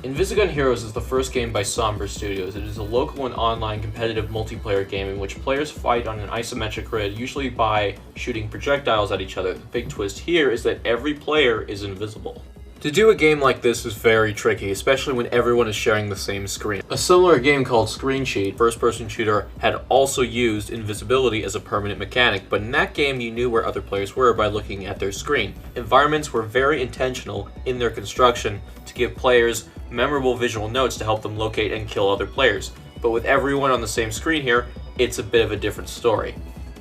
Invisigun Heroes is the first game by Somber Studios. It is a local and online competitive multiplayer game in which players fight on an isometric grid, usually by shooting projectiles at each other. The big twist here is that every player is invisible. To do a game like this is very tricky, especially when everyone is sharing the same screen. A similar game called Screen Cheat, first-person shooter, had also used invisibility as a permanent mechanic, but in that game you knew where other players were by looking at their screen. Environments were very intentional in their construction to give players memorable visual notes to help them locate and kill other players. But with everyone on the same screen here, it's a bit of a different story.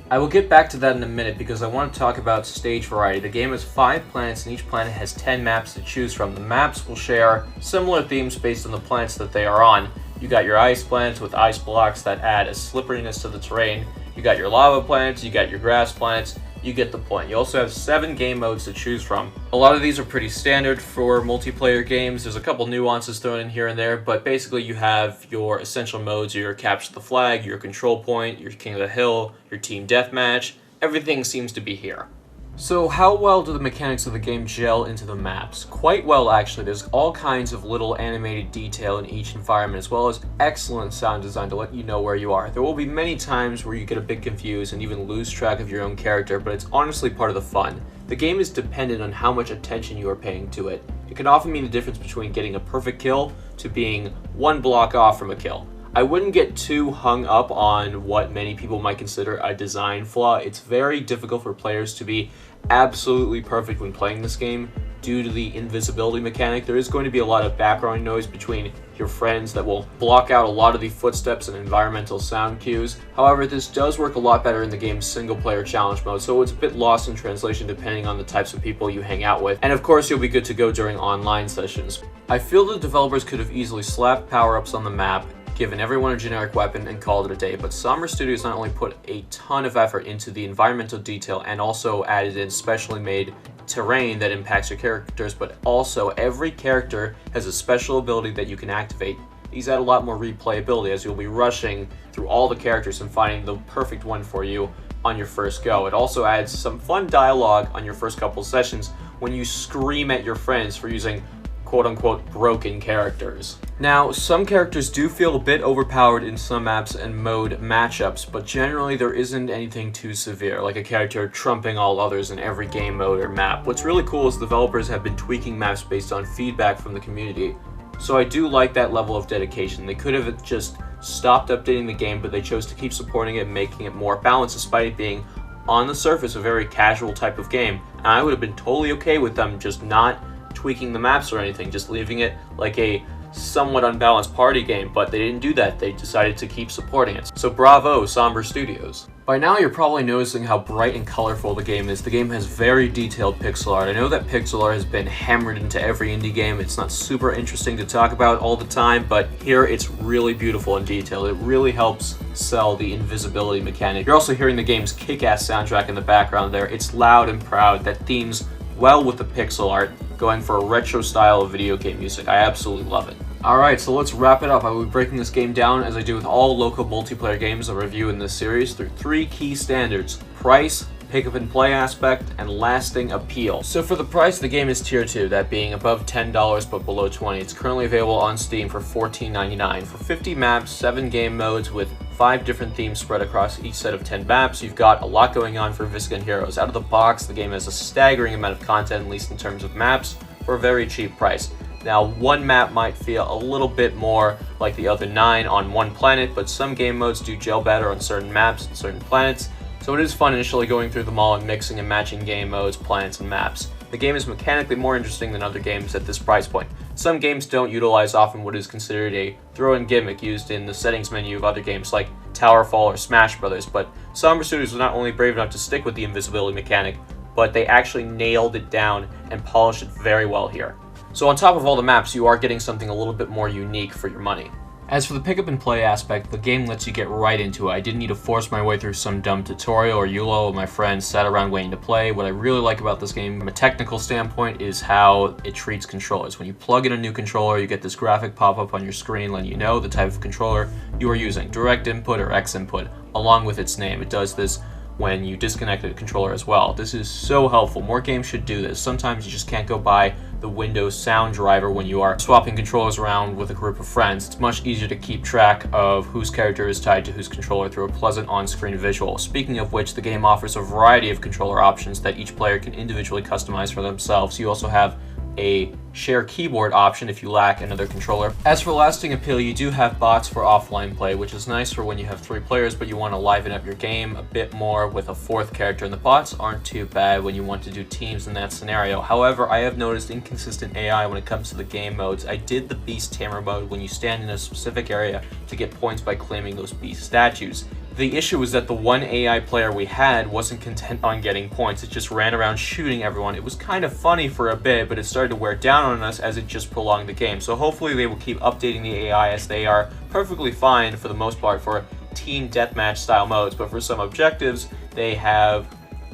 I will get back to that in a minute because I want to talk about stage variety. The game has 5 planets and each planet has 10 maps to choose from. The maps will share similar themes based on the planets that they are on. You got your ice planets with ice blocks that add a slipperiness to the terrain. You got your lava planets, you got your grass planets. You get the point. You also have 7 game modes to choose from. A lot of these are pretty standard for multiplayer games. There's a couple nuances thrown in here and there, but basically you have your essential modes, your capture the flag, your control point, your king of the hill, your team deathmatch. Everything seems to be here. So how well do the mechanics of the game gel into the maps? Quite well, actually. There's all kinds of little animated detail in each environment, as well as excellent sound design to let you know where you are. There will be many times where you get a bit confused and even lose track of your own character, but it's honestly part of the fun. The game is dependent on how much attention you are paying to it. It can often mean the difference between getting a perfect kill to being one block off from a kill. I wouldn't get too hung up on what many people might consider a design flaw. It's very difficult for players to be absolutely perfect when playing this game due to the invisibility mechanic. There is going to be a lot of background noise between your friends that will block out a lot of the footsteps and environmental sound cues. However, this does work a lot better in the game's single-player challenge mode, so it's a bit lost in translation depending on the types of people you hang out with. And of course, you'll be good to go during online sessions. I feel the developers could have easily slapped power-ups on the map, given everyone a generic weapon, and called it a day, but Somber Studios not only put a ton of effort into the environmental detail and also added in specially made terrain that impacts your characters, but also every character has a special ability that you can activate. These add a lot more replayability as you'll be rushing through all the characters and finding the perfect one for you on your first go. It also adds some fun dialogue on your first couple sessions when you scream at your friends for using quote-unquote broken characters. Now, some characters do feel a bit overpowered in some maps and mode matchups, but generally there isn't anything too severe, like a character trumping all others in every game mode or map. What's really cool is developers have been tweaking maps based on feedback from the community, so I do like that level of dedication. They could have just stopped updating the game, but they chose to keep supporting it and making it more balanced despite it being, on the surface, a very casual type of game, and I would have been totally okay with them just not tweaking the maps or anything, just leaving it like a somewhat unbalanced party game, but they didn't do that. They decided to keep supporting it. So bravo, Somber Studios. By now you're probably noticing how bright and colorful the game is. The game has very detailed pixel art. I know that pixel art has been hammered into every indie game. It's not super interesting to talk about all the time, but here it's really beautiful and detailed. It really helps sell the invisibility mechanic. You're also hearing the game's kick-ass soundtrack in the background there. It's loud and proud. That themes well with the pixel art, going for a retro style of video game music. I absolutely love it. Alright, so let's wrap it up. I will be breaking this game down, as I do with all local multiplayer games I review in this series, through 3 key standards: price, pick up and play aspect, and lasting appeal. So for the price, the game is tier 2, that being above $10 but below $20. It's currently available on Steam for $14.99. For 50 maps, 7 game modes with 5 different themes spread across each set of 10 maps, you've got a lot going on for Invisigun Heroes. Out of the box, the game has a staggering amount of content, at least in terms of maps, for a very cheap price. Now, one map might feel a little bit more like the other 9 on one planet, but some game modes do gel better on certain maps and certain planets, so it is fun initially going through them all and mixing and matching game modes, planets, and maps. The game is mechanically more interesting than other games at this price point. Some games don't utilize often what is considered a throw-in gimmick used in the settings menu of other games like Towerfall or Smash Brothers, but Somber Studios was not only brave enough to stick with the invisibility mechanic, but they actually nailed it down and polished it very well here. So on top of all the maps, you are getting something a little bit more unique for your money. As for the pick up and play aspect, the game lets you get right into it. I didn't need to force my way through some dumb tutorial or YOLO with my friends sat around waiting to play. What I really like about this game from a technical standpoint is how it treats controllers. When you plug in a new controller, you get this graphic pop up on your screen letting you know the type of controller you are using, direct input or X input, along with its name. It does this when you disconnect a controller as well. This is so helpful. More games should do this. Sometimes you just can't go by the Windows sound driver when you are swapping controllers around with a group of friends. It's much easier to keep track of whose character is tied to whose controller through a pleasant on-screen visual. Speaking of which, the game offers a variety of controller options that each player can individually customize for themselves. You also have a share keyboard option if you lack another controller. As for lasting appeal, you do have bots for offline play, which is nice for when you have 3 players but you want to liven up your game a bit more with a 4th character, and the bots aren't too bad when you want to do teams in that scenario. However, I have noticed inconsistent AI when it comes to the game modes. I did the Beast Tamer mode when you stand in a specific area to get points by claiming those beast statues. The issue was that the one AI player we had wasn't content on getting points. It just ran around shooting everyone. It was kind of funny for a bit, but it started to wear down on us as it just prolonged the game. So hopefully they will keep updating the AI, as they are perfectly fine for the most part for team deathmatch style modes, but for some objectives they have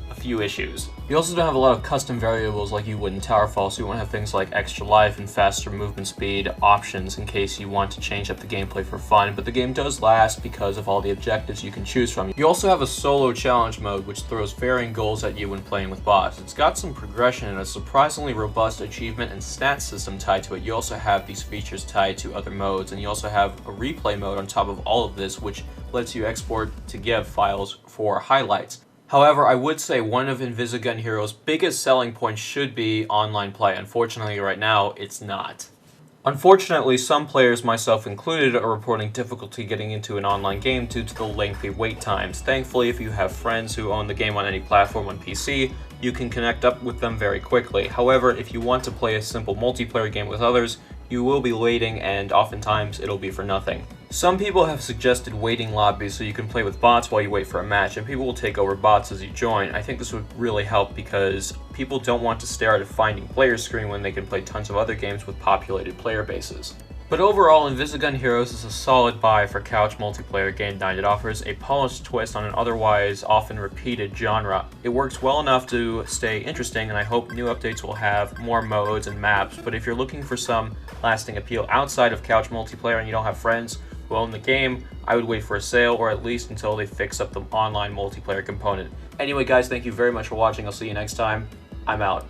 a few issues. You also don't have a lot of custom variables like you would in Towerfall, so you won't have things like extra life and faster movement speed options in case you want to change up the gameplay for fun, but the game does last because of all the objectives you can choose from. You also have a solo challenge mode, which throws varying goals at you when playing with bots. It's got some progression and a surprisingly robust achievement and stat system tied to it. You also have these features tied to other modes, and you also have a replay mode on top of all of this, which lets you export to GIF files for highlights. However, I would say one of Invisigun Heroes' biggest selling points should be online play. Unfortunately, right now, it's not. Unfortunately, some players, myself included, are reporting difficulty getting into an online game due to the lengthy wait times. Thankfully, if you have friends who own the game on any platform on PC, you can connect up with them very quickly. However, if you want to play a simple multiplayer game with others, you will be waiting, and oftentimes it'll be for nothing. Some people have suggested waiting lobbies so you can play with bots while you wait for a match, and people will take over bots as you join. I think this would really help because people don't want to stare at a finding players screen when they can play tons of other games with populated player bases. But overall, Invisigun Heroes is a solid buy for couch multiplayer game night. It offers a polished twist on an otherwise often repeated genre. It works well enough to stay interesting, and I hope new updates will have more modes and maps. But if you're looking for some lasting appeal outside of couch multiplayer and you don't have friends who own the game, I would wait for a sale, or at least until they fix up the online multiplayer component. Anyway guys, thank you very much for watching. I'll see you next time. I'm out.